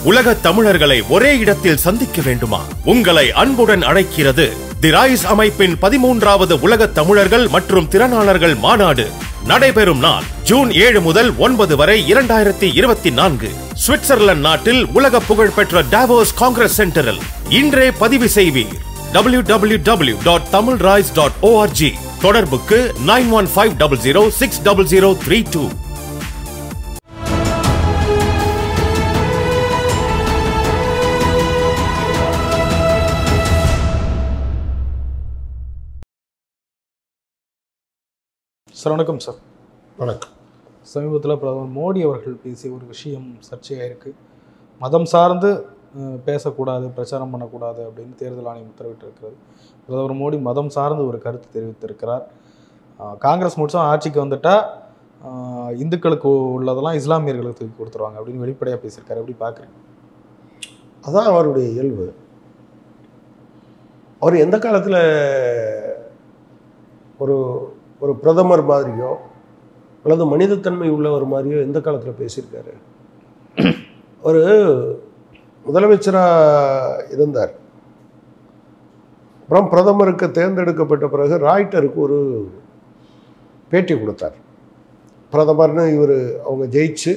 உலக தமிழர்களை ஒரே இடத்தில் சந்திக்க வேண்டுமா? உங்களை அன்புடன் அழைக்கிறது தி ரைஸ் அமைப்பின் 13வது உலக தமிழர்கள் மற்றும் திறனாளர்கள் மாநாடு. நடைபெறும் நாள் ஜூன் 7 முதல் 9 வரை 2024 சுவிட்சர்லாந்து நாட்டில் உலக புகழ்பெற்ற டாவோஸ் காங்கிரஸ் சென்டரில். இன்றே பதிவு செய்வீர். www.tamilrise.org. தொடர்புக்கு 9150060032. சார் வணக்கம் சார். வணக்கம். சமீபத்தில் பிரதமர் மோடி அவர்கள் பேசிய ஒரு விஷயம் சர்ச்சையாக இருக்குது. மதம் சார்ந்து பேசக்கூடாது, பிரச்சாரம் பண்ணக்கூடாது அப்படின்னு தேர்தல் ஆணையம் உத்தரவிட்டிருக்கிறது. பிரதமர் மோடி மதம் சார்ந்து ஒரு கருத்து தெரிவித்திருக்கிறார். காங்கிரஸ் முடிச்சா ஆட்சிக்கு வந்துட்டால் இந்துக்களுக்கு உள்ளதெல்லாம் இஸ்லாமியர்களுக்கு தூக்கி கொடுத்துருவாங்க அப்படின்னு வெளிப்படையாக பேசியிருக்காரு. எப்படி பார்க்குறீங்க? அதான் அவருடைய இயல்பு. அவர் எந்த காலத்தில் ஒரு ஒரு பிரதமர் மாதிரியோ அல்லது மனிதத்தன்மை உள்ளவர் மாதிரியோ எந்த காலத்தில் பேசியிருக்காரு? ஒரு முதலமைச்சராக இருந்தார். அப்புறம் பிரதமருக்கு தேர்ந்தெடுக்கப்பட்ட பிறகு ராய்ட்டருக்கு ஒரு பேட்டி கொடுத்தார். பிரதமர்னு அவங்க ஜெயிச்சு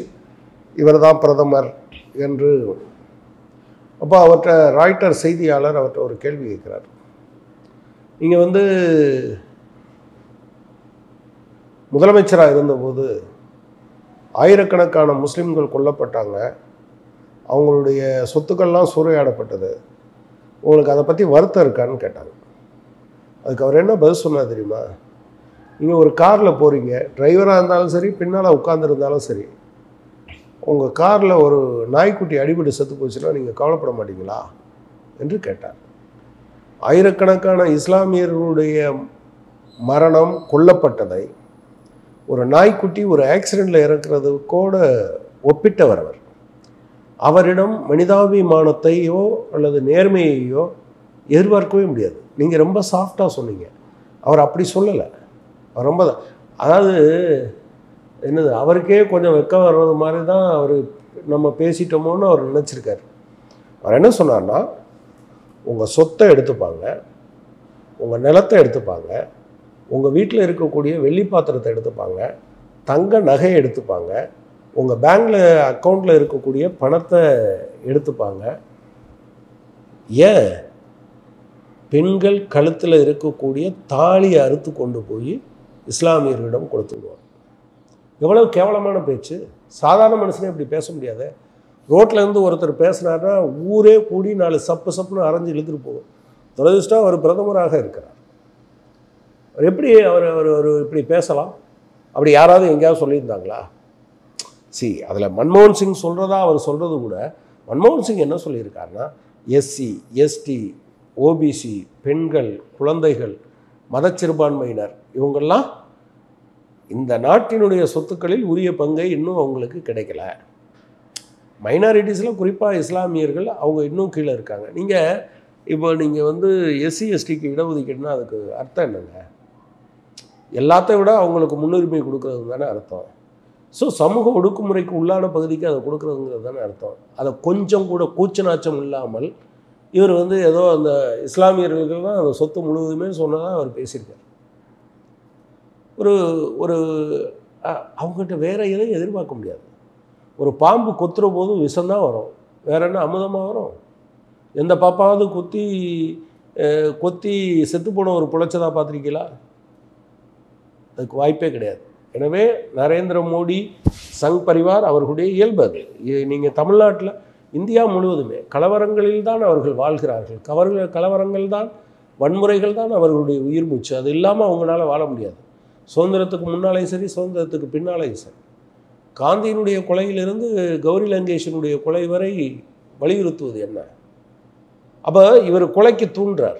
இவர் தான் பிரதமர் என்று. அப்போ அவர்கிட்ட ராய்ட்டர் செய்தியாளர் அவர்கிட்ட ஒரு கேள்வி கேட்குறார். நீங்கள் முதலமைச்சராக இருந்தபோது ஆயிரக்கணக்கான முஸ்லீம்கள் கொல்லப்பட்டாங்க, அவங்களுடைய சொத்துக்கள்லாம் சூறையாடப்பட்டது, உங்களுக்கு அதை பற்றி வருத்தம் இருக்கான்னு கேட்டாங்க. அதுக்கு அவர் என்ன பதில் சொன்னார் தெரியுமா? நீங்கள் ஒரு காரில் போகிறீங்க, டிரைவராக இருந்தாலும் சரி, பின்னால் உட்காந்துருந்தாலும் சரி, உங்கள் காரில் ஒரு நாய்க்குட்டி அடிபட்டு செத்து போச்சுன்னா நீங்கள் கவலைப்பட மாட்டீங்களா என்று கேட்டார். ஆயிரக்கணக்கான இஸ்லாமியர்களுடைய மரணம், கொல்லப்பட்டதை ஒரு நாய்க்குட்டி ஒரு ஆக்சிடெண்ட்டில் இறக்குறது கூட ஒப்பிட்டவர் அவர். அவரிடம் மனிதாபிமானத்தையோ அல்லது நேர்மையையோ எதிர்பார்க்கவே முடியாது. நீங்கள் ரொம்ப சாஃப்டாக சொன்னீங்க. அவர் அப்படி சொல்லலை. அவர் ரொம்ப, அதாவது என்னது, அவருக்கே கொஞ்சம் வெக்கம் வர்றது மாதிரி தான் அவர் நம்ம பேசிட்டோமோன்னு அவர் நினச்சிருக்கார். அவர் என்ன சொன்னார்னா, உங்கள் சொத்தை எடுத்துப்பாங்க, உங்கள் நிலத்தை எடுத்துப்பாங்க, உங்கள் வீட்டில் இருக்கக்கூடிய வெள்ளி பாத்திரத்தை எடுத்துப்பாங்க, தங்க நகையை எடுத்துப்பாங்க, உங்கள் பேங்க்கில் அக்கௌண்ட்டில் இருக்கக்கூடிய பணத்தை எடுத்துப்பாங்க, ஏன் பெண்கள் கழுத்தில் இருக்கக்கூடிய தாலியை அறுத்து கொண்டு போய் இஸ்லாமியர்களிடம் கொடுத்துடுவாங்க. எவ்வளவு கேவலமான பேச்சு! சாதாரண மனுஷனே இப்படி பேச முடியாது. ரோட்டில் இருந்து ஒருத்தர் பேசினார்னா ஊரே கூடி 4 சப்புன்னு அரைஞ்சு இழுத்துட்டு போகும். துரதிர்ஷ்டம் அவர் பிரதமராக இருக்கிறார். அவர் எப்படி அவர் இப்படி பேசலாம்? அப்படி யாராவது எங்கேயாவது சொல்லியிருந்தாங்களா? அதில் மன்மோகன் சிங் சொல்கிறதா அவர் சொல்கிறது கூட, மன்மோகன் சிங் என்ன சொல்லியிருக்காருன்னா, எஸ்சி, எஸ்டி, ஓபிசி, பெண்கள், குழந்தைகள், மதச்சிறுபான்மையினர் இவங்கெல்லாம் இந்த நாட்டினுடைய சொத்துக்களில் உரிய பங்கை இன்னும் அவங்களுக்கு கிடைக்கல. மைனாரிட்டிஸில் குறிப்பாக இஸ்லாமியர்கள் அவங்க இன்னும் கீழே இருக்காங்க. நீங்கள் எஸ்சி எஸ்டிக்கு இடஒதுக்கீடுனா அதுக்கு அர்த்தம் என்னங்க? எல்லாத்தையும் விட அவங்களுக்கு முன்னுரிமை கொடுக்கறது தானே அர்த்தம். சமூக ஒடுக்குமுறைக்கு உள்ளான பகுதிக்கு அதை கொடுக்குறதுங்கிறது தானே அர்த்தம். அதை கொஞ்சம் கூட கூச்சநாச்சம் இல்லாமல் இவர் ஏதோ அந்த இஸ்லாமியர்களுக்கு தான் அந்த சொத்து முழுவதுமே சொன்னதாக அவர் பேசியிருக்கார். ஒரு அவங்ககிட்ட வேற எதையும் எதிர்பார்க்க முடியாது. ஒரு பாம்பு கொத்துற போதும் விஷம்தான் வரும், வேற என்ன அமுதமாக வரும்? எந்த பாப்பாவது கொத்தி செத்து போன ஒரு புழைச்சதாக பார்த்துருக்கீங்களா? அதுக்கு வாய்ப்பே கிடையாது. எனவே நரேந்திர மோடி, சங் பரிவார் அவர்களுடைய இயல்பு அது. நீங்கள் தமிழ்நாட்டில், இந்தியா முழுவதுமே கலவரங்களில் தான் அவர்கள் வாழ்கிறார்கள். கலவரங்கள் தான், வன்முறைகள் தான் அவர்களுடைய உயிர் மூச்சு. அது இல்லாமல் அவங்களால வாழ முடியாது. சுதந்திரத்துக்கு முன்னாலேயும் சரி, சுதந்திரத்துக்கு பின்னாலேயும் சரி. காந்தியினுடைய கொலையிலிருந்து கௌரி லங்கேஷனுடைய கொலை வரை வலியுறுத்துவது என்ன? அப்போ இவர் கொலைக்கு தூண்டுறார்.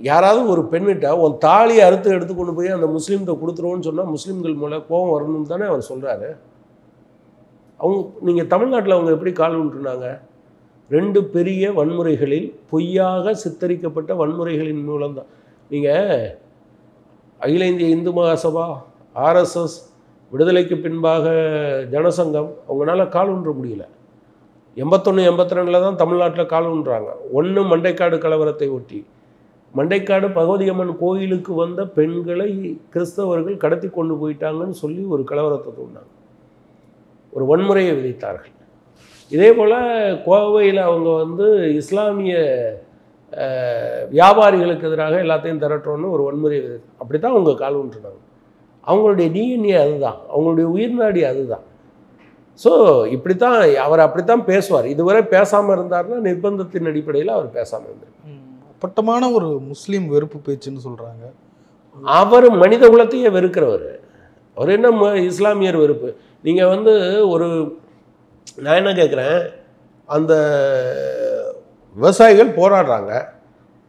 யாராவது ஒரு பெண்ணிட்ட உன் தாலியை எடுத்து கொண்டு போய் அந்த முஸ்லீம்கிட்ட கொடுத்துருவோன்னு சொன்னால் முஸ்லீம்கள் மூலம் கோபம் வரணும்னு தானே அவர் சொல்கிறாரு. நீங்கள் தமிழ்நாட்டில் அவங்க எப்படி கால் விட்டுருந்தாங்க? 2 பெரிய வன்முறைகளில் பொய்யாக சித்தரிக்கப்பட்ட வன்முறைகளின் மூலம்தான். நீங்கள் அகில இந்திய இந்து மகாசபா, ஆர்எஸ்எஸ், விடுதலைக்கு பின்பாக ஜனசங்கம், அவங்களால கால் ஒன்ற முடியல. 81 82 தான் தமிழ்நாட்டில் கால் ஊன்றாங்க. ஒன்று மண்டைக்காடு கலவரத்தை ஒட்டி. மண்டைக்காடு பகவதியம்மன் கோயிலுக்கு வந்த பெண்களை கிறிஸ்தவர்கள் கடத்தி கொண்டு போயிட்டாங்கன்னு சொல்லி ஒரு கலவரத்தை தூண்டாங்க, ஒரு வன்முறையை விதித்தார்கள். இதே போல் கோவையில் அவங்க வந்து இஸ்லாமிய வியாபாரிகளுக்கு எதிராக எல்லாத்தையும் திரட்டுறோன்னு ஒரு வன்முறையை விதித்தாங்க. அப்படி தான் அவங்க கால் ஊன்றுனாங்க. அவங்களுடைய டிஎன்ஏ அதுதான், அவங்களுடைய உயிர்நாடி அதுதான். ஸோ இப்படித்தான் அவர் அப்படித்தான் பேசுவார். இதுவரை பேசாமல் இருந்தார்னா நிர்பந்தத்தின் அடிப்படையில் அவர் பேசாமல் இருந்தார். அப்பட்டமான ஒரு முஸ்லீம் வெறுப்பு பேச்சுன்னு சொல்கிறாங்க. அவர் மனித குலத்தையே வெறுக்கிறவர். அவர் என்ன இஸ்லாமியர் வெறுப்பு? நீங்கள் வந்து ஒரு நான் என்ன கேட்குறேன், அந்த விவசாயிகள் போராடுறாங்க,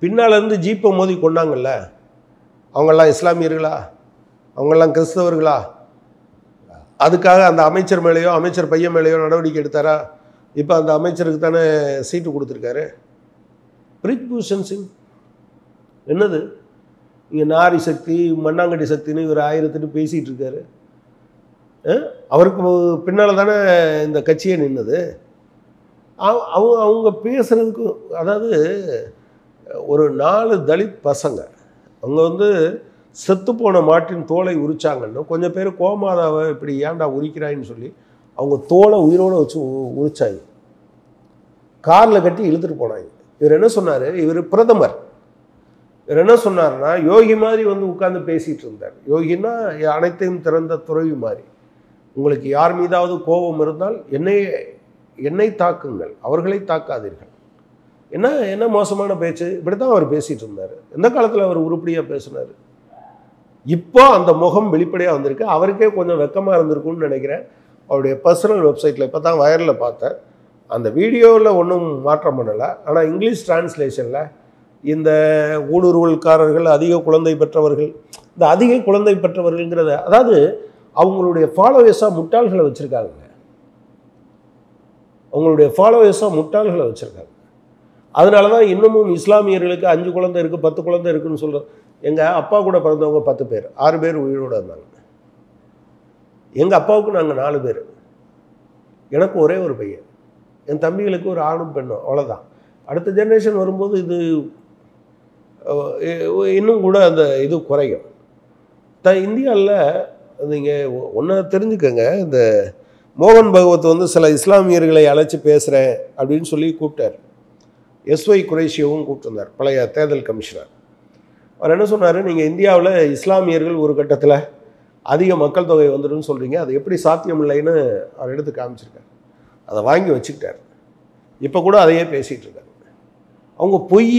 பின்னாலேருந்து ஜீப்பை மோதி கொண்டாங்கல்ல, அவங்கெல்லாம் இஸ்லாமியர்களா? அவங்கெல்லாம் கிறிஸ்தவர்களா? அதுக்காக அந்த அமைச்சர் மேலேயோ அமைச்சர் பையன் மேலேயோ நடவடிக்கை எடுத்தாரா? இப்போ அந்த அமைச்சருக்கு தானே சீட்டு கொடுத்துருக்காரு. பிரிஜ்பூஷன் சிங் என்னது இங்கே நாரி சக்தி மண்ணாங்கட்டி சக்தின்னு இவர் 1008 பேசிகிட்டு இருக்காரு. அவருக்கு பின்னால் தானே இந்த கட்சியே நின்னது. அவங்க பேசுகிறதுக்கு, அதாவது ஒரு 4 தலித் பசங்க அவங்க வந்து செத்துப்போன மாட்டின் தோலை உரிச்சாங்கன்னு கொஞ்சம் பேர் கோமாதாவை இப்படி ஏன்டா உரிக்கிறாயின்னு சொல்லி அவங்க தோலை உயிரோடு வச்சு உரிச்சாங்க, காரில் கட்டி இழுத்துட்டு போனாங்க. இவர் என்ன சொன்னார், இவர் பிரதமர், இவர் என்ன சொன்னார்னா யோகி மாதிரி வந்து உட்கார்ந்து பேசிகிட்டு இருந்தார். யோகின்னா அனைத்தையும் திறந்த துறவி மாதிரி. உங்களுக்கு யார் மீதாவது கோபம் இருந்தால் என்னை தாக்குங்கள், அவர்களை தாக்காதீர்கள். என்ன மோசமான பேச்சு. இப்படி தான் அவர் பேசிகிட்டு இருந்தார். எந்த காலத்தில் அவர் உருப்படியாக பேசினார்? இப்போ அந்த முகம் வெளிப்படையாக வந்திருக்கு. அவருக்கே கொஞ்சம் வெக்கமாக இருந்திருக்குன்னு நினைக்கிறேன். அவருடைய பர்சனல் வெப்சைட்டில் இப்போ தான் வைரலில் பார்த்தேன். அந்த வீடியோவில் ஒன்றும் மாற்றம் பண்ணலை. ஆனால் இங்கிலீஷ் டிரான்ஸ்லேஷனில் இந்த ஊடுருவல்காரர்கள், அதிக குழந்தை பெற்றவர்கள், இந்த அதிக குழந்தை பெற்றவர்கள்ங்கிறத, அதாவது அவங்களுடைய ஃபாலோவர்ஸாக முட்டாள்களை வச்சுருக்காங்க. அவங்களுடைய ஃபாலோவர்ஸாக முட்டாள்களை வச்சுருக்காங்க. அதனால தான் இன்னமும் இஸ்லாமியர்களுக்கு 5 குழந்தை இருக்குது 10 குழந்தை இருக்குதுன்னு சொல்கிறோம். எங்கள் அப்பா கூட பிறந்தவங்க 10 பேர், 6 பேர் உயிரோடு இருந்தாங்க. எங்கள் அப்பாவுக்கு நாங்கள் 4 பேர், எனக்கு ஒரே ஒரு பையன், என் தம்பிகளுக்கு ஒரு ஆணும் பெண்ணும், அவ்வளோதான். அடுத்த ஜென்ரேஷன் வரும்போது இது இன்னும் கூட அந்த இது குறையும். இந்தியாவில் நீங்கள் ஒன்றை தெரிஞ்சுக்கங்க, இந்த மோகன் பகவத் வந்து சில இஸ்லாமியர்களை அழைச்சி பேசுகிறேன் அப்படின்னு சொல்லி கூப்பிட்டார். எஸ்ஒய் குரேஷியவும் கூப்பிட்டுருந்தார், பழைய தேர்தல் கமிஷனர். அவர் என்ன சொன்னார், நீங்கள் இந்தியாவில் இஸ்லாமியர்கள் ஒரு கட்டத்தில் அதிக மக்கள் தொகை வந்துடும் சொல்கிறீங்க, அது எப்படி சாத்தியம் இல்லைன்னு அவர் எடுத்து காமிச்சிருக்கார். அதை வாங்கி வச்சுக்கிட்டார். இப்போ கூட அதையே பேசிகிட்டு இருக்காங்க. அவங்க பொய்,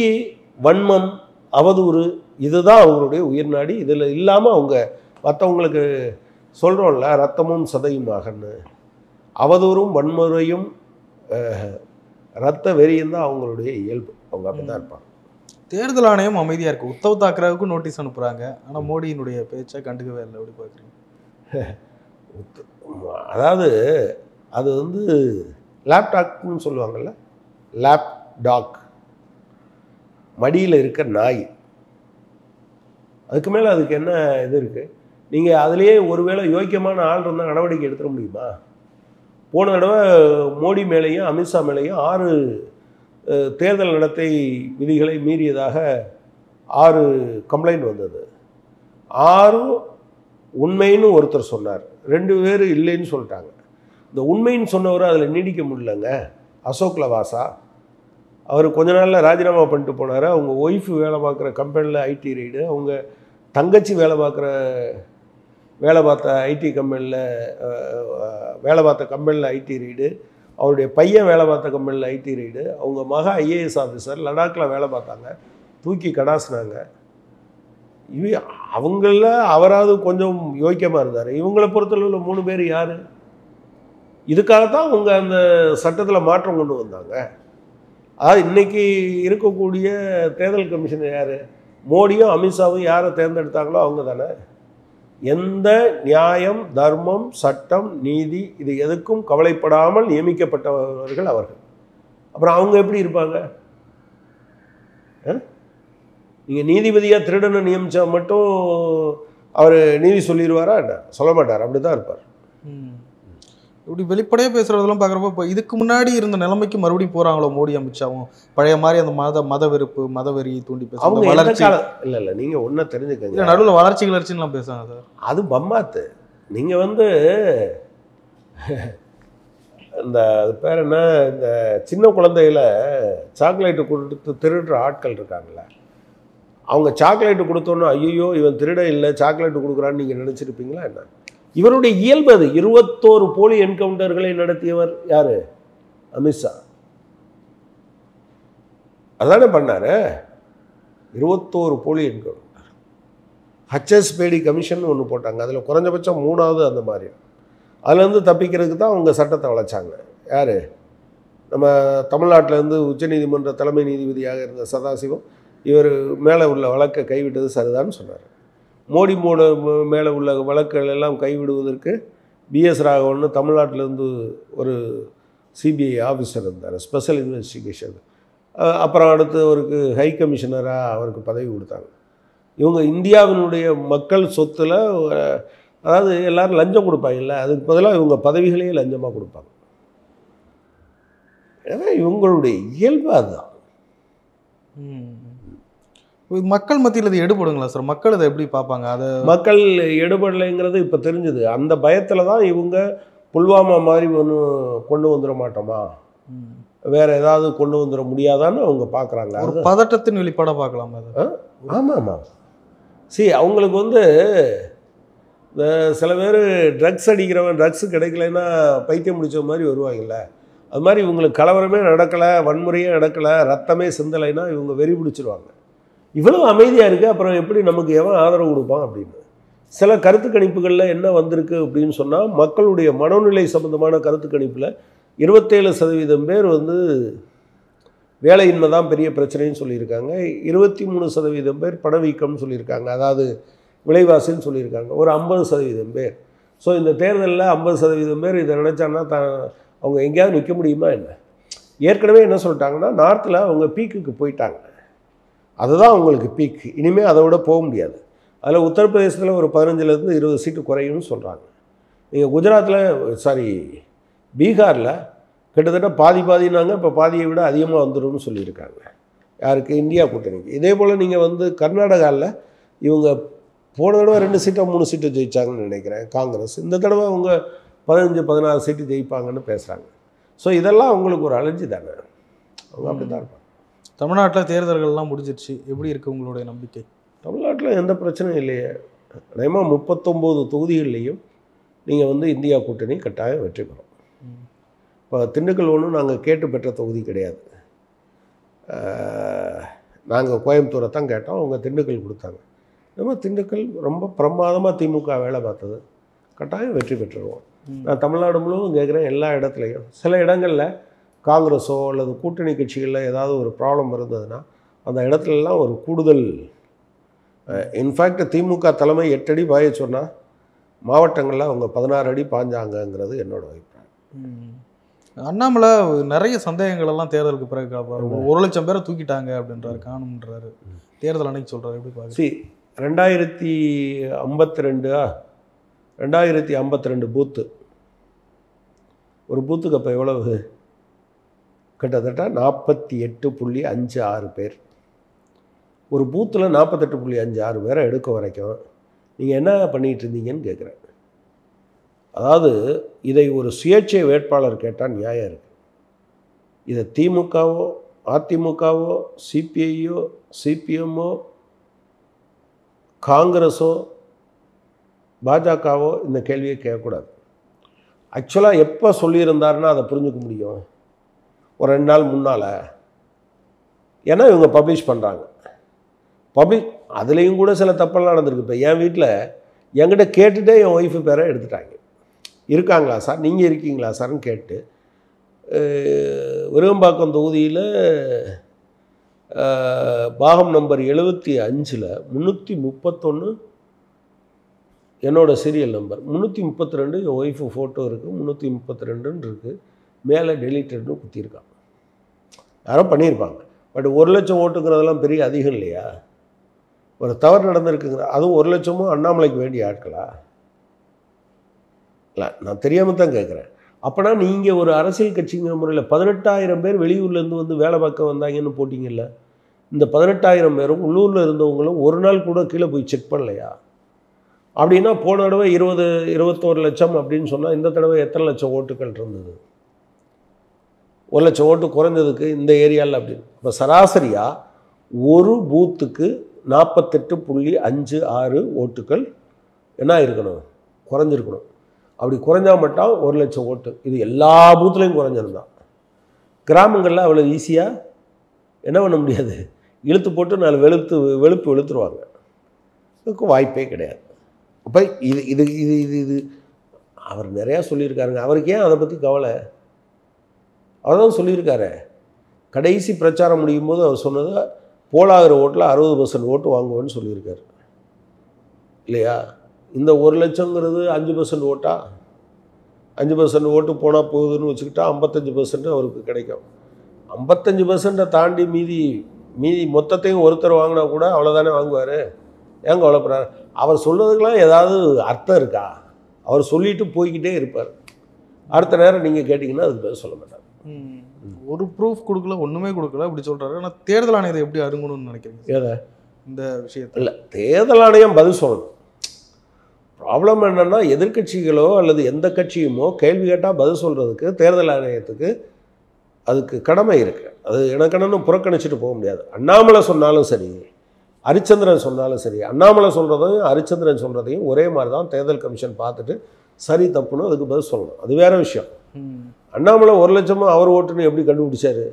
வன்மம், அவதூறு, இதுதான் அவங்களுடைய உயிர்நாடி. இதில் இல்லாமல் அவங்க மற்றவங்களுக்கு சொல்கிறோம்ல, ரத்தமும் சதையுமாகன்னு, அவதூறும் வன்முறையும் ரத்த வெறியும் தான் அவங்களுடைய இயல்பு. அவங்க அப்படி தான் இருப்பாங்க. தேர்தல் ஆணையம் அமைதியாக இருக்குது. உத்தவ் தாக்கரேவுக்கு நோட்டீஸ் அனுப்புகிறாங்க, ஆனால் மோடியினுடைய பேச்சை கண்டுக்கவே இல்லை. எப்படி பார்க்குறீங்க? அதாவது அது வந்து லேப்டாக்னு சொல்லுவாங்கள்ல, லேப் டாக், மடியில் இருக்க நாய். அதுக்கு மேலே அதுக்கு என்ன இது இருக்குது? நீங்கள் அதுலேயே ஒருவேளை யோக்கியமான ஆள் இருந்தால் நடவடிக்கை எடுத்துட முடியுமா? போன தடவை மோடி மேலேயும் அமித்ஷா மேலேயும் 6 தேர்தல் நடத்தை விதிகளை மீறியதாக 6 கம்ப்ளைண்ட் வந்தது. 6 உண்மைன்னு ஒருத்தர் சொன்னார், 2 பேர் இல்லைன்னு சொல்லிட்டாங்க. இந்த உண்மைன்னு சொன்னவர் அதில் நீடிக்க முடியலங்க. அசோக் லவாசா அவர் கொஞ்ச நாளில் ராஜினாமா பண்ணிட்டு போனார். அவங்க ஒய்ஃபு வேலை பார்க்குற கம்பெனியில் ஐடி ரைடு, அவங்க தங்கச்சி வேலை பார்த்த ஐடி கம்பெனியில் வேலை பார்த்த கம்பெனியில் ஐடி ரைடு, அவருடைய பையன் வேலை பார்த்த கம்பெனியில் ஐடி ரைடு, அவங்க மக ஐஏஎஸ் ஆஃபீஸர் லடாக்கில் வேலை பார்த்தாங்க, தூக்கி கடாசினாங்க. அவங்கள அவராவது கொஞ்சம் யோக்கியமாக இருந்தார். இவங்களை பொறுத்தளவில் 3 பேர் யார்? இதுக்காகத்தான் அவங்க அந்த சட்டத்தில் மாற்றம் கொண்டு வந்தாங்க. அதாவது இன்றைக்கி இருக்கக்கூடிய தேர்தல் கமிஷனர் யார்? மோடியும் அமித்ஷாவும் யாரை தேர்ந்தெடுத்தாங்களோ அவங்க தானே. எந்த நியாயம், தர்மம், சட்டம், நீதி இது எதுக்கும் கவலைப்படாமல் நியமிக்கப்பட்டவர்கள் அவர்கள். அப்புறம் அவங்க எப்படி இருப்பாங்க? நீங்கள் நீதிபதியாக திருடனை நியமித்தா மட்டும் அவர் நீதி சொல்லிடுவாரா? என்ன சொல்ல மாட்டார், அப்படி தான் இருப்பார். இப்படி வெளிப்படையாக பேசுகிறதெல்லாம் பார்க்குறப்ப இப்போ இதுக்கு முன்னாடி இருந்த நிலைமைக்கு மறுபடியும் போகிறாங்களோ மோடி அமித்ஷாவும் பழைய மாதிரி அந்த மத வெறுப்பு மதவெறி தூண்டி அவங்க பேசுவாங்க வளர்ச்சி இல்லை நீங்கள் ஒன்றும் தெரிஞ்சுக்கங்க, இல்லை நடுவில் வளர்ச்சி கிளர்ச்சின்லாம் பேசுவாங்க சார். அது பம்மாத்து. நீங்கள் வந்து இந்த அது பேர் என்ன, இந்த சின்ன குழந்தையில சாக்லேட்டு கொடுத்து திருடுற ஆட்கள் இருக்காங்கல்ல, அவங்க சாக்லேட்டு கொடுத்தோன்னு ஐயோ இவன் திருட இல்லை சாக்லேட்டு கொடுக்குறான்னு நீங்கள் நினச்சிருப்பீங்களா என்ன? இவருடைய இயல்பு அது. 21 போலி என்கவுண்டர்களை நடத்தியவர் யாரு? அமித்ஷா. அதானே பண்ணாரு. 21 போலி என்கவுண்டர். ஹச்எஸ்பேடி கமிஷன் ஒன்று போட்டாங்க, அதில் குறைஞ்சபட்சம் 3வது அந்த மாதிரி. அதுலேருந்து தப்பிக்கிறதுக்கு தான் அவங்க சட்டத்தை வளைச்சாங்க. யார்? நம்ம தமிழ்நாட்டிலேருந்து உச்சநீதிமன்ற தலைமை நீதிபதியாக இருந்த சதாசிவம் இவர் மேலே உள்ள வழக்கை கைவிட்டது சரிதான்னு சொன்னார். மோடி மேலே உள்ள வழக்குகள் எல்லாம் கைவிடுவதற்கு பிஎஸ் ராகவன் தமிழ்நாட்டிலேருந்து ஒரு சிபிஐ ஆஃபீஸர் இருந்தார், ஸ்பெஷல் இன்வெஸ்டிகேஷன். அப்புறம் அடுத்து அவருக்கு ஹை கமிஷனராக அவருக்கு பதவி கொடுத்தாங்க. இவங்க இந்தியாவினுடைய மக்கள் சொத்தில், அதாவது எல்லோரும் லஞ்சம் கொடுப்பாங்கல்ல, அதுக்கு பதிலாக இவங்க பதவிகளையே லஞ்சமாக கொடுப்பாங்க. ஏன்னா இவங்களுடைய இயல்பு அதுதான். மக்கள் மத்தியில் இது எடுபடுங்களா சார்? மக்கள் இதை எப்படி பார்ப்பாங்க? அதை மக்கள் எடுபடலைங்கிறது இப்போ தெரிஞ்சுது. அந்த பயத்தில் தான் இவங்க புல்வாமா மாதிரி ஒன்று கொண்டு வந்துட மாட்டோமா, வேறு ஏதாவது கொண்டு வந்துட முடியாதான்னு அவங்க பார்க்குறாங்க. ஒரு பதட்டத்தின் வெளிப்பாடாக பார்க்கலாம் அது. ஆமாம் ஆமாம். அவங்களுக்கு வந்து இந்த சில பேர் ட்ரக்ஸ் அடிக்கிறவன் ட்ரக்ஸு கிடைக்கலைன்னா பைத்தியம் முடிச்ச மாதிரி வருவாங்கல்ல, அது மாதிரி இவங்களுக்கு கலவரமே நடக்கலை, வன்முறையே நடக்கலை, ரத்தமே சிந்தலைன்னா இவங்க வெறி பிடிச்சிருவாங்க. இவ்வளோ அமைதியாக இருக்குது, அப்புறம் எப்படி நமக்கு எவன் ஆதரவு கொடுப்பான் அப்படின்னு. சில கருத்து கணிப்புகளில் என்ன வந்திருக்கு அப்படின்னு சொன்னால், மக்களுடைய மனநிலை சம்பந்தமான கருத்து கணிப்பில் 27% பேர் வந்து வேலையின்மை தான் பெரிய பிரச்சனைன்னு சொல்லியிருக்காங்க. 23% பேர் பணவீக்கம்னு சொல்லியிருக்காங்க, அதாவது விலைவாசின்னு சொல்லியிருக்காங்க. ஒரு 50% பேர். ஸோ இந்த தேர்தலில் 50% பேர் இதை நினச்சாங்கன்னா அவங்க எங்கேயாவது நிற்க முடியுமா என்ன? ஏற்கனவே என்ன சொல்லிட்டாங்கன்னா, நார்த்தில் அவங்க பீக்குக்கு போயிட்டாங்க, அதுதான் அவங்களுக்கு பீக், இனிமேல் அதை விட போக முடியாது. அதில் உத்தரப்பிரதேசத்தில் ஒரு 15லேருந்து 20 சீட்டு குறையும்னு சொல்கிறாங்க. நீங்கள் குஜராத்தில் பீகாரில் கிட்டத்தட்ட பாதினாங்க, இப்போ பாதியை விட அதிகமாக வந்துடும்னு சொல்லியிருக்காங்க. யாருக்கு? இந்தியா கூட்டணிக்கு. இதே போல் நீங்கள் வந்து கர்நாடகாவில் இவங்க போன தடவை 2 சீட்டோ 3 சீட்டோ ஜெயிச்சாங்கன்னு நினைக்கிறேன் காங்கிரஸ். இந்த தடவை அவங்க 15-16 சீட்டு ஜெயிப்பாங்கன்னு பேசுகிறாங்க. ஸோ இதெல்லாம் அவங்களுக்கு ஒரு அலர்ஜி தானே, அவங்க அப்படி தான் இருப்பாங்க. தமிழ்நாட்டில் தேர்தல்கள்லாம் முடிஞ்சிருச்சு, எப்படி இருக்குது உங்களுடைய நம்பிக்கை? தமிழ்நாட்டில் எந்த பிரச்சனையும் இல்லையே. அதேமா 39 தொகுதிகள்லேயும் நீங்கள் வந்து இந்தியா கூட்டணி கட்டாயம் வெற்றி பெறும். இப்போ திண்டுக்கல் ஒன்றும் நாங்கள் கேட்டு பெற்ற தொகுதி கிடையாது. நாங்கள் கோயம்புத்தூரை தான் கேட்டோம், அவங்க திண்டுக்கல் கொடுத்தாங்க. நம்ம திண்டுக்கல் ரொம்ப பிரமாதமாக திமுக வேலை பார்த்தது, கட்டாயம் வெற்றி பெற்றுருவோம். நான் தமிழ்நாடு முழுவதும் கேட்குறேன், எல்லா இடத்துலையும். சில இடங்களில் காங்கிரஸோ அல்லது கூட்டணி கட்சிகளில் ஏதாவது ஒரு ப்ராப்ளம் இருந்ததுன்னா அந்த இடத்துலலாம் ஒரு கூடுதல், இன்ஃபேக்ட் திமுக தலைமை 8 அடி பாய சொன்னால் மாவட்டங்களில் அவங்க 16 அடி பாஞ்சாங்கங்கிறது என்னோட அபிப்பிராயம். அண்ணாமலை நிறைய சந்தேகங்கள் எல்லாம் தேர்தலுக்கு பிறகு 1 லட்சம் பேரை தூக்கிட்டாங்க அப்படின்றாரு, காணும்ன்றாரு. தேர்தல் அன்னைக்கு சொல்கிறாரு, எப்படி பார்க்க? 2052 பூத்து, ஒரு பூத்துக்கு அப்போ எவ்வளவு? கிட்டத்தட்ட 48.56 பேர். ஒரு பூத்தில் 48.56 பேரை எடுக்க வரைக்கும் நீங்கள் என்ன பண்ணிகிட்டு இருந்தீங்கன்னு கேட்குறேன். அதாவது இதை ஒரு சுயேட்சை வேட்பாளர் கேட்டால் நியாயம் இருக்குது. இதை திமுகவோ அதிமுகவோ சிபிஐயோ சிபிஎம்மோ காங்கிரஸோ பாஜகவோ இந்த கேள்வியை கேட்கக்கூடாது. ஆக்சுவலாக எப்போ சொல்லியிருந்தாருன்னா அதை புரிஞ்சுக்க முடியும், ஒரு 2 நாள் முன்னால். ஏன்னா இவங்க பப்ளிஷ் பண்ணுறாங்க. அதுலேயும் கூட சில தப்பெல்லாம் நடந்திருக்கு. இப்போ என் வீட்டில் என்கிட்ட கேட்டுகிட்டே என் ஒய்ஃபு பேரை எடுத்துட்டாங்க. இருக்காங்களா சார், நீங்கள் இருக்கீங்களா சார்னு கேட்டு, விருகம்பாக்கம் தொகுதியில் பாகம் நம்பர் 75 331 என்னோடய சீரியல் நம்பர் 332 என் ஒய்ஃபு ஃபோட்டோ இருக்குது, 332 இருக்குது, மேலே டெலிட்டட்னு குத்திருக்காங்க. யாரோ பண்ணியிருப்பாங்க. பட் 1 லட்சம் ஓட்டுங்கிறதெல்லாம் பெரிய அதிகம் இல்லையா? ஒரு தவறு நடந்திருக்குங்கிற, அதுவும் 1 லட்சமும் அண்ணாமலைக்கு வேண்டிய ஆட்களா? இல்லை, நான் தெரியாமல் தான் கேட்குறேன். அப்போனா நீங்கள் ஒரு அரசியல் கட்சிங்கிற முறையில் 18,000 பேர் வெளியூர்லேருந்து வந்து வேலை பார்க்க வந்தாங்கன்னு போட்டிங்கல்ல, இந்த 18,000 பேரும் உள்ளூரில் இருந்தவங்களும் ஒரு நாள் கூட கீழே போய் செக் பண்ணலையா? அப்படின்னா போன தடவை 21 லட்சம் அப்படின்னு சொன்னால் இந்த தடவை எத்தனை லட்சம் ஓட்டுகள் இருந்தது? 1 லட்சம் ஓட்டு குறைஞ்சதுக்கு இந்த ஏரியாவில் அப்படின்னு. இப்போ சராசரியாக ஒரு பூத்துக்கு 48.56 ஓட்டுகள் என்ன இருக்கணும்? குறைஞ்சிருக்கணும். அப்படி குறைஞ்சா மட்டும் 1 லட்சம் ஓட்டு. இது எல்லா பூத்துலேயும் குறைஞ்சிருந்தான். கிராமங்களில் அவ்வளோ ஈஸியாக என்ன பண்ண முடியாது, இழுத்து போட்டு 4 வெளுப்பு வெளுத்துருவாங்க. இதுக்கு வாய்ப்பே கிடையாது. அப்போ இது இது இது இது இது அவர் நிறையா சொல்லியிருக்காருங்க. அவருக்கு ஏன் அதை பற்றி கவலை? அவர் தான் சொல்லியிருக்காரு. கடைசி பிரச்சாரம் முடியும் போது அவர் சொன்னது போலாகிற ஓட்டில் 60% ஓட்டு வாங்குவேன்னு சொல்லியிருக்காரு இல்லையா? இந்த 1 லட்சங்கிறது 5% ஓட்டா? 5% ஓட்டு போனால் போகுதுன்னு வச்சுக்கிட்டா 55% அவருக்கு கிடைக்கும். 55% தாண்டி மீதி மொத்தத்தையும் ஒருத்தர் வாங்கினா கூட அவ்வளோதானே வாங்குவார். ஏன் கவலைப்படுறாரு? அவர் சொல்கிறதுக்கெலாம் ஏதாவது அர்த்தம் இருக்கா? அவர் சொல்லிட்டு போய்கிட்டே இருப்பார். அடுத்த நேரம் நீங்கள் கேட்டிங்கன்னா அதுக்கு பேர் சொல்ல மாட்டார். ஒரு ப்ரூஃப் கொடுக்கல, ஒன்றுமே கொடுக்கல அப்படி சொல்கிறாரு. ஆனால் தேர்தல் ஆணையத்தை எப்படி அருங்கணும்னு நினைக்கிறீங்க? ஏதா இந்த விஷயத்தில் இல்லை, தேர்தல் ஆணையம் பதில் சொல்லணும். ப்ராப்ளம் என்னென்னா எதிர்கட்சிகளோ அல்லது எந்த கட்சியுமோ கேள்வி கேட்டால் பதில் சொல்கிறதுக்கு தேர்தல் ஆணையத்துக்கு அதுக்கு கடமை இருக்குது. அது எனக்கென்னு புறக்கணிச்சிட்டு போக முடியாது. அண்ணாமலை சொன்னாலும் சரி, ஹரிச்சந்திரன் சொன்னாலும் சரி, அண்ணாமலை சொல்கிறதையும் ஹரிச்சந்திரன் சொல்கிறதையும் ஒரே மாதிரி தான் தேர்தல் கமிஷன் பார்த்துட்டு சரி தப்புன்னு அதுக்கு பதில் சொல்லணும். அது வேறு விஷயம். அண்ணாமலை 1 லட்சமாக அவர் ஓட்டுன்னு எப்படி கண்டுபிடிச்சாரு?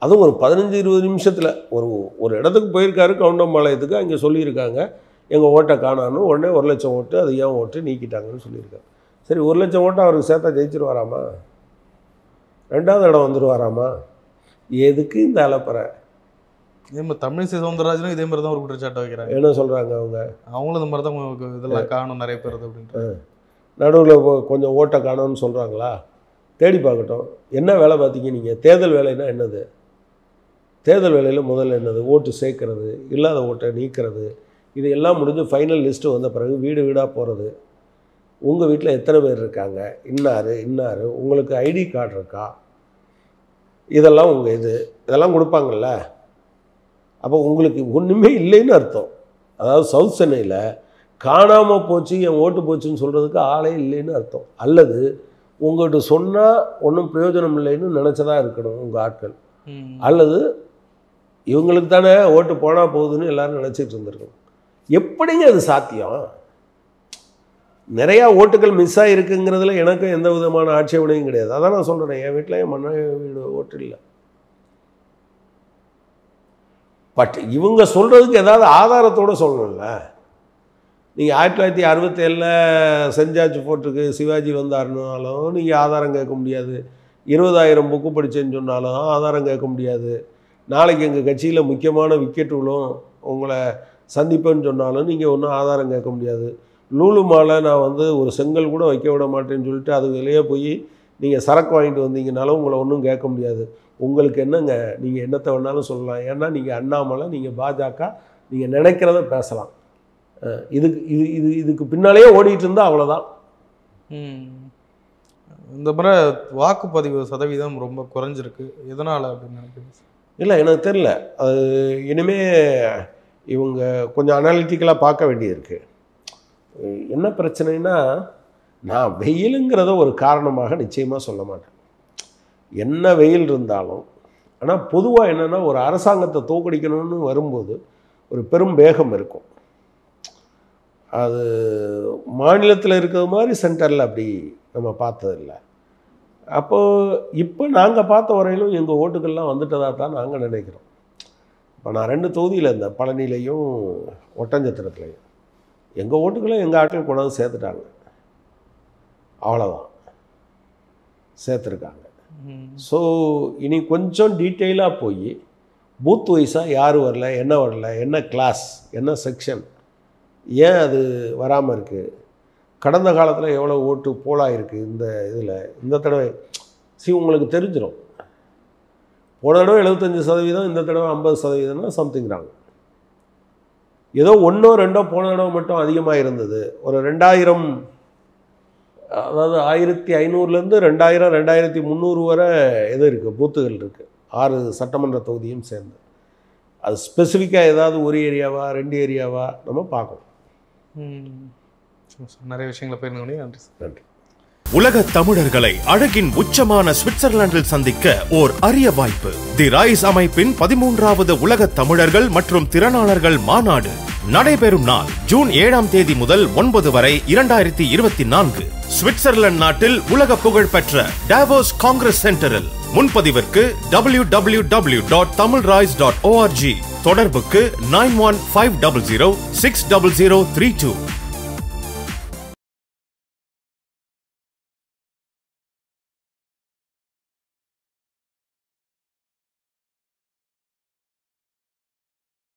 அதுவும் ஒரு 15-20 நிமிஷத்தில் ஒரு இடத்துக்கு போயிருக்காரு, கவுண்டம்பாளையத்துக்கு. அங்கே சொல்லியிருக்காங்க எங்கள் ஓட்டை காணான்னு. உடனே 1 லட்சம் ஓட்டு, அது ஏன் ஓட்டு நீக்கிட்டாங்கன்னு சொல்லியிருக்காரு. சரி, 1 லட்சம் ஓட்டு அவருக்கு சேர்த்தா ஜெயிச்சிருவாராமா? 2வது இடம் வந்துடுவாராமா? எதுக்கு இந்த அலப்பறை? இதே மாதிரி தமிழிசை சவுந்தரராஜனும் இதே மாதிரி தான் ஒரு குற்றச்சாட்டை வைக்கிறாங்க. என்ன சொல்கிறாங்க அவங்களும் இந்த மாதிரி தான் இதெல்லாம் காணும் நிறைய பேர் அப்படின்ட்டு. நடுவில் கொஞ்சம் ஓட்டை காணும்னு சொல்கிறாங்களா? தேடி பார்க்கட்டும். என்ன வேலை பார்த்தீங்க நீங்கள்? தேர்தல் வேலைன்னா என்னது? தேர்தல் வேலையில் முதல்ல என்னது? ஓட்டு சேர்க்கறது, இல்லாத ஓட்டை நீக்கிறது. இது எல்லாம் முடிஞ்சு ஃபைனல் லிஸ்ட்டு வந்த பிறகு வீடு வீடாக போகிறது. உங்கள் வீட்டில் எத்தனை பேர் இருக்காங்க, இன்னார், உங்களுக்கு ஐடி கார்டு இருக்கா, இதெல்லாம் உங்கள் இதெல்லாம் கொடுப்பாங்கள்ல. அப்போ உங்களுக்கு ஒன்றுமே இல்லைன்னு அர்த்தம். அதாவது சவுத் சென்னையில் காணாமல் போச்சு, என் ஓட்டு போச்சுன்னு சொல்கிறதுக்கு ஆளே இல்லைன்னு அர்த்தம். அல்லது உங்கள்கிட்ட சொன்னால் ஒன்றும் பிரயோஜனம் இல்லைன்னு நினச்சதா இருக்கணும் உங்கள் ஆட்கள். அல்லது இவங்களுக்கு தானே ஓட்டு போனால் போகுதுன்னு எல்லோரும் நினச்சிட்டு இருந்திருக்கணும். எப்படிங்க அது சாத்தியம்? நிறையா ஓட்டுகள் மிஸ் ஆகிருக்குங்கிறதுல எனக்கும் எந்த விதமான ஆட்சேபனையும் கிடையாது. அதான் நான் சொல்கிறேன், என் வீட்டில் என் மன்ன வீடு ஓட்டு இல்லை. பட் இவங்க சொல்கிறதுக்கு ஏதாவது ஆதாரத்தோடு சொல்லணும்ல. நீங்கள் 1967 செஞ்சாச்சு ஃபோர்ட்டுக்கு சிவாஜி வந்தாருனாலும் நீங்கள் ஆதாரம் கேட்க முடியாது. 20,000 புக்கு படித்தேன்னு சொன்னாலும் ஆதாரம் கேட்க முடியாது. நாளைக்கு எங்கள் கட்சியில் முக்கியமான விக்கெட்டுகளும் உங்களை சந்திப்பேன்னு சொன்னாலும் நீங்கள் ஒன்றும் ஆதாரம் கேட்க முடியாது. லூலு மாலை நான் ஒரு செங்கல் கூட வைக்க விட மாட்டேன்னு சொல்லிட்டு அதுலேயே போய் நீங்கள் சரக்கு வாங்கிட்டு வந்தீங்கனாலும் உங்களை ஒன்றும் கேட்க முடியாது. உங்களுக்கு என்னங்க, நீங்கள் என்னத்தை வேணாலும் சொல்லலாம். ஏன்னா நீங்கள் அண்ணாமலை, நீங்கள் பாஜக, நீங்கள் நினைக்கிறத பேசலாம். இதுக்கு பின்னாலேயே ஓடிட்டு இருந்தால் அவ்வளோதான். இந்த முறை வாக்குப்பதிவு சதவீதம் ரொம்ப குறைஞ்சிருக்கு. எதனால் அப்படின்னு நினைக்கிறீங்க? இல்லை, எனக்கு தெரியல. அது இனிமேல் இவங்க கொஞ்சம் அனாலிட்டிக்கலாக பார்க்க வேண்டியிருக்கு. என்ன பிரச்சனைனா, நான் வெயிலுங்கிறத ஒரு காரணமாக நிச்சயமாக சொல்ல மாட்டேன். என்ன வெயில் இருந்தாலும், ஆனால் பொதுவாக என்னென்னா, ஒரு அரசாங்கத்தை தோற்கடிக்கணும்னு வரும்போது ஒரு பெரும் வேகம் இருக்கும். அது மாநிலத்தில் இருக்கிறது மாதிரி சென்டரில் அப்படி நம்ம பார்த்ததில்லை. அப்போது இப்போ நாங்கள் பார்த்த வரையிலும் எங்கள் ஓட்டுக்கள்லாம் வந்துட்டதாக தான் நாங்கள் நினைக்கிறோம். இப்போ நான் 2 தொகுதியில் இருந்தேன், பழனிலையும் ஒட்டஞ்சத்திரத்துலையும். எங்கள் ஓட்டுக்களை எங்கள் ஆட்கள் கொண்டாந்து சேர்த்துட்டாங்க. அவ்வளோதான், சேர்த்துருக்காங்க. ஸோ இனி கொஞ்சம் டீட்டெயிலாக போய் பூத் வைஸாக யார் வரல, என்ன கிளாஸ், என்ன செக்ஷன், ஏன் அது வராமல் இருக்குது, கடந்த காலத்தில் எவ்வளோ ஓட்டு போலாயிருக்கு இந்த இதில், இந்த தடவை உங்களுக்கு தெரிஞ்சிடும். போன தடவை 75%, இந்த தடவை 50%, சம்திங் ராங். ஏதோ 1-2 போன தடவை மட்டும் அதிகமாக இருந்தது. ஒரு 2000 அதாவது 1500லேருந்து 2000 2300 வரை இது இருக்குது, பூத்துகள் இருக்குது, 6 சட்டமன்ற தொகுதியும் சேர்ந்து. அது ஸ்பெசிஃபிக்காக ஏதாவது ஒரு ஏரியாவா 2 ஏரியாவா நம்ம பார்க்கணும். நிறைய விஷயங்களை போயிருந்தோடனே நன்றி. நன்றி. உலக தமிழர்களை அழகின் உச்சமான சுவிட்சர்லாந்தில் சந்திக்க ஓர் அரிய வாய்ப்பு. தி ரைஸ் அமைப்பின் 13வது உலக தமிழர்கள் மற்றும் திறனாளர்கள் மாநாடு நடைபெறும் நாள் ஜூன் 7ஆம் தேதி முதல் 9 வரை 2024 சுவிட்சர்லாந்து நாட்டில் உலக புகழ்பெற்ற டாவோஸ் காங்கிரஸ் சென்டரில். முன்பதிவிற்கு www.tamilrise.org. தொடர்புக்கு 9150060032.